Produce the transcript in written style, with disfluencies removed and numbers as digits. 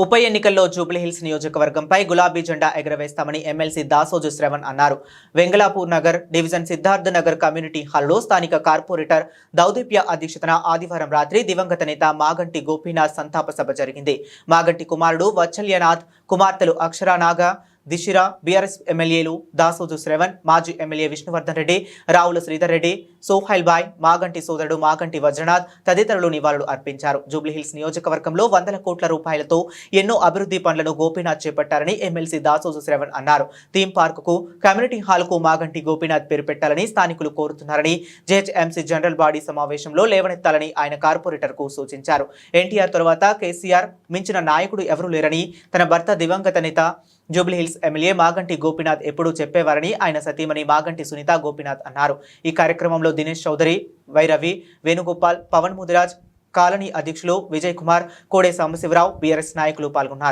ఉప ఎన్నికల్లో జూబ్లీహిల్స్ నియోజకవర్గంపై గులాబీ జెండా ఎగరవేస్తామని ఎమ్మెల్సీ దాసోజు శ్రవణ్ అన్నారు. వెంగళాపూర్ నగర్ డివిజన్ సిద్ధార్థ నగర్ కమ్యూనిటీ హాల్లో స్థానిక కార్పొరేటర్ దౌదీప్య అధ్యక్షతన ఆదివారం రాత్రి దివంగత నేత మాగంటి గోపీనాథ్ సంతాప సభ జరిగింది. మాగంటి కుమారుడు వత్సల్యనాథ్, కుమార్తెలు అక్షరానాగ, దిశిరా, బీఆర్ఎస్ ఎమ్మెల్యేలు దాసోజు శ్రవణ్, మాజీ ఎమ్మెల్యే విష్ణువర్ధన్ రెడ్డి, రావుల శ్రీధర్ రెడ్డి, సోహైల్ బాయ్, మాగంటి సోదరుడు మాగంటి వజ్రనాథ్ తదితరులు నివాళులు అర్పించారు. జూబ్లీహిల్స్ నియోజకవర్గంలో వందల కోట్ల రూపాయలతో ఎన్నో అభివృద్ధి పనులను గోపీనాథ్ చేపట్టారని ఎమ్మెల్సీ దాసోజు శ్రవణ్ అన్నారు. థీమ్ పార్కుకు, కమ్యూనిటీ హాల్కు మాగంటి గోపీనాథ్ పేరు పెట్టాలని స్థానికులు కోరుతున్నారని జెహెచ్ఎంసీ జనరల్ బాడీ సమావేశంలో లేవనెత్తాలని ఆయన కార్పొరేటర్కు సూచించారు. ఎన్టీఆర్ తర్వాత కేసీఆర్ మించిన నాయకుడు ఎవరూ లేరని తన భర్త దివంగత నేత జూబ్లీహిల్స్ ఎమ్మెల్యే మాగంటి గోపీనాథ్ ఎప్పుడూ చెప్పేవారని ఆయన సతీమణి మాగంటి సునీత గోపీనాథ్ అన్నారు. ఈ కార్యక్రమంలో దినేష్ చౌదరి, వైరవి, వేణుగోపాల్, పవన్ ముదిరాజ్, కాలనీ అధ్యక్షులు విజయ్ కుమార్, కోడే సాంబశివరావు, బీఆర్ఎస్ నాయకులు పాల్గొన్నారు.